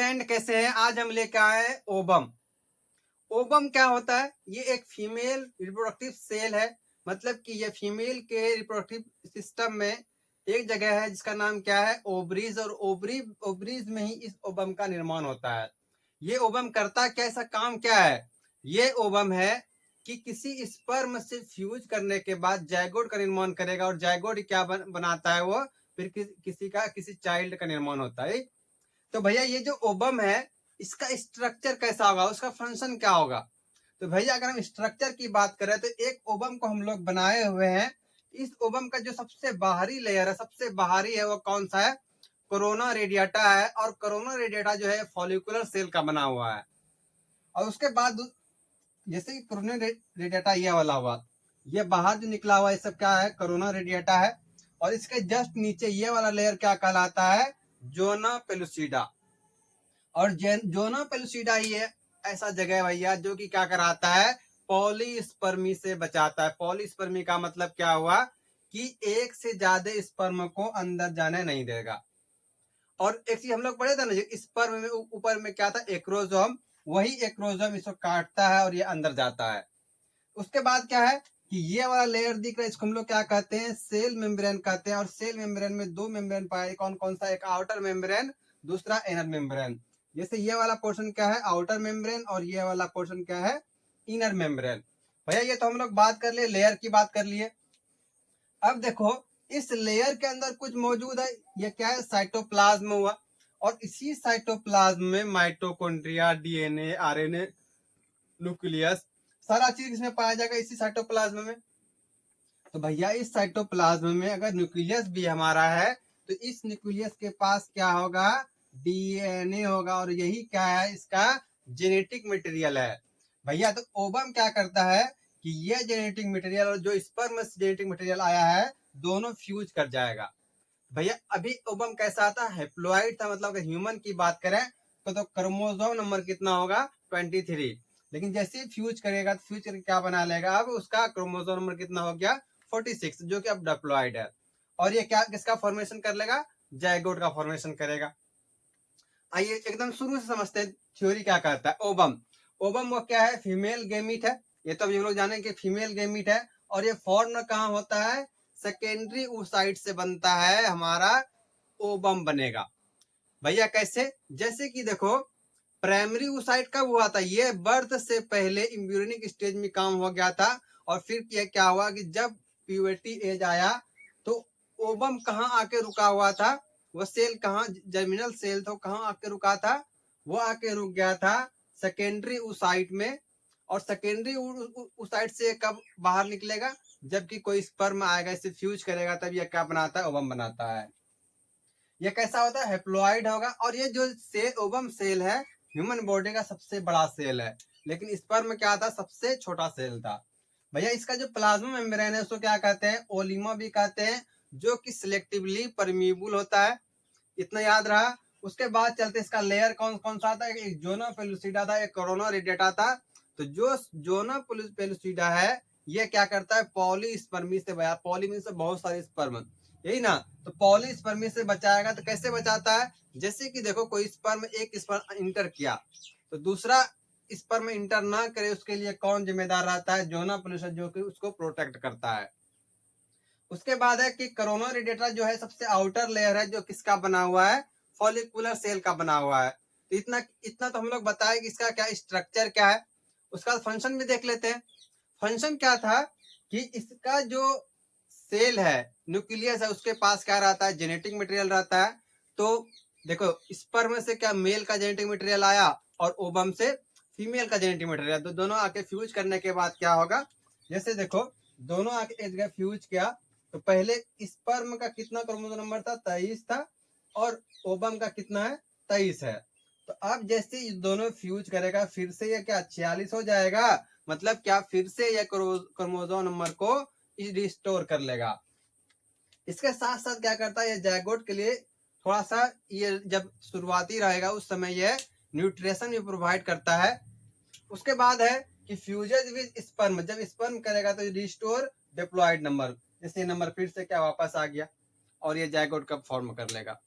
Friend, कैसे हैं? आज हम लेकर आए हैं ओवम। ओवम क्या होता है? ये एक फीमेल रिप्रोडक्टिव सेल है। मतलब कि ये फीमेल के रिप्रोडक्टिव सिस्टम में एक जगह है जिसका नाम क्या है? ओवरीज। और ओवरीज में ही इस ओवम का निर्माण होता है। ये ओवम करता क्या, इसका काम क्या है? ये ओवम है कि किसी स्पर्म से फ्यूज करने के बाद जायगोट का निर्माण करेगा। और जायगोट क्या बनाता है? वो फिर किसी चाइल्ड का निर्माण होता है। तो भैया ये जो ओवम है, इसका स्ट्रक्चर कैसा होगा, उसका फंक्शन क्या होगा? तो भैया अगर हम स्ट्रक्चर की बात करें तो एक ओवम को हम लोग बनाए हुए हैं। इस ओवम का जो सबसे बाहरी लेयर है, सबसे बाहरी है, वो कौन सा है? कोरोना रेडिएटा है। और कोरोना रेडिएटा जो है फॉलिकुलर सेल का बना हुआ है। और उसके बाद जैसे कि कोरोना रेडिएटा ये वाला हुआ, ये बाहर जो निकला हुआ, ये सब क्या है? कोरोना रेडिएटा है। और इसके जस्ट नीचे ये वाला लेयर क्या कहलाता है? Zona pellucida. और जोना पेलुसिडा ही है ऐसा जगह है भैया जो कि क्या कराता है? पॉलीस्पर्मी से बचाता है। पॉलीस्पर्मी का मतलब क्या हुआ? कि एक से ज्यादा स्पर्म को अंदर जाने नहीं देगा। और एक चीज हम लोग पढ़े थे ना, स्पर्म में ऊपर में क्या था? एक्रोजोम। वही एक्रोजोम इसको काटता है और ये अंदर जाता है। उसके बाद क्या है कि ये वाला लेयर दिख रहा है, इसको हम लोग क्या कहते हैं? सेल मेम्ब्रेन कहते हैं। और सेल मेम्ब्रेन में दो मेम्ब्रेन पाए, कौन कौन सा? एक आउटर मेम्ब्रेन, दूसरा इनर मेम्ब्रेन। जैसे ये वाला पोर्शन क्या है? Outer membrane. और ये वाला पोर्शन क्या है? Inner membrane. भैया ये तो हम लोग बात कर लिए, लेयर की बात कर लिए। अब देखो, इस लेयर के अंदर कुछ मौजूद है। ये क्या है? साइटोप्लाज्म हुआ। और इसी साइटोप्लाज्म में माइटोकॉन्ड्रिया, डीएनए, आरएनए, न्यूक्लियस, सारा चीज इसमें पाया जाएगा इसी साइटोप्लाज्म में। तो भैया इस साइटोप्लाज्म में अगर न्यूक्लियस भी हमारा है, तो इस न्यूक्लियस के पास क्या होगा? डीएनए होगा। और यही क्या है? इसका जेनेटिक मटेरियल है। भैया तो ओवम क्या करता है कि ये जेनेटिक मटेरियल और जो स्पर्म से जेनेटिक मटेरियल आया है, दोनों फ्यूज कर जाएगा। भैया अभी ओवम कैसा आता है? हेप्लॉइड था। मतलब अगर ह्यूमन की बात करें तो क्रोमोसोम नंबर कितना होगा? 23। लेकिन जैसे ही फ्यूज करेगा तो फ्यूज करके क्या बना लेगा? अब उसका क्रोमोसोम नंबर कितना हो गया? 46, जो कि अब डिप्लॉयड है। और ये क्या किसका फॉर्मेशन कर लेगा? जायगोट का फॉर्मेशन करेगा। आइए एकदम शुरू से समझते हैं थ्योरी क्या कहता है। ओवम ओवम वो क्या है? फीमेल गेमीट है। ये तो हम लोग जाने कि फीमेल गेमीट है। और ये फॉर्म कहाँ होता है? सेकेंडरी oocyte से बनता है हमारा ओवम बनेगा। भैया कैसे? जैसे कि देखो, प्राइमरी oocyte कब हुआ था? ये बर्थ से पहले एम्ब्रियोनिक स्टेज में काम हो गया था। और फिर क्या हुआ कि जब प्यूबर्टी एज आया तो ओवम कहाँ आके रुका हुआ था? वो सेल कहाँ, जर्मिनल सेल था, कहाँ आके रुका था? वो आके रुक गया था सेकेंडरी oocyte में। और सेकेंडरी oocyte से कब बाहर निकलेगा? जबकि कोई स्पर्म आएगा, इसे फ्यूज करेगा, तब ये क्या बनाता है? ओवम बनाता है। ये कैसा होता है? हेप्लॉइड होगा। और ये जो सेल, ओवम सेल है, ह्यूमन बॉडी का सबसे बड़ा सेल है। लेकिन स्पर्म क्या था? सबसे छोटा सेल था। भैया इसका जो प्लाज्मा मेम्ब्रेन है उसको क्या कहते हैं? ओलिमा भी कहते हैं, जो कि सिलेक्टिवली परमीबल होता है। इतना याद रहा। उसके बाद चलते इसका लेयर कौन कौन सा था? एक जोना पेलुसिडा था, एक कोरोना रेडिएटा था। तो जो जोना पेलुसिडा है, ये क्या करता है? पॉलीस्पर्मी से, पॉली मीन से बहुत सारे स्पर्म, यही ना? तो पॉलीस्पर्मी से बचाएगा। तो कैसे बचाता है? जैसे कि देखो, कोई स्पर्म, एक स्पर्म इंटर किया तो दूसरा स्पर्म इंटर ना करे, उसके लिए कौन जिम्मेदार रहता है? जोना पेलुसिडा, जो कि उसको प्रोटेक्ट करता है। उसके बाद है कि कोरोना रेडिएटा जो है सबसे आउटर लेयर है, जो किसका बना हुआ है? फॉलिकुलर सेल का बना हुआ है। तो इतना इतना तो हम लोग बताए कि इसका क्या स्ट्रक्चर क्या है। उसका फंक्शन भी देख लेते हैं। फंक्शन क्या था कि इसका जो सेल है, न्यूक्लियस है, उसके पास क्या रहता है? जेनेटिक मटेरियल रहता है। तो देखो, स्पर्म से क्या मेल का जेनेटिक मटेरियल आया, और ओवम से फीमेल का जेनेटिक मटेरियल। तो दोनों आके फ्यूज करने के बाद क्या होगा? जैसे देखो, दोनों आके एक जगह फ्यूज किया तो पहले स्पर्म का कितना क्रोमोसोम नंबर था? 23 था। और ओवम का कितना है? 23 है। तो अब जैसे ये दोनों फ्यूज करेगा, फिर से ये क्या 46 हो जाएगा? मतलब क्या फिर से ये क्रोमोसोम नंबर को रिस्टोर कर लेगा। इसके साथ साथ क्या करता है? ये जायगोट के लिए थोड़ा सा, ये जब शुरुआती रहेगा उस समय ये न्यूट्रिशन भी प्रोवाइड करता है। उसके बाद है कि फ्यूजेज विद स्पर्म, जब स्पर्म करेगा तो रिस्टोर डिप्लॉयड नंबर, जैसे नंबर फिर से क्या वापस आ गया और ये जायगोट कब फॉर्म कर लेगा।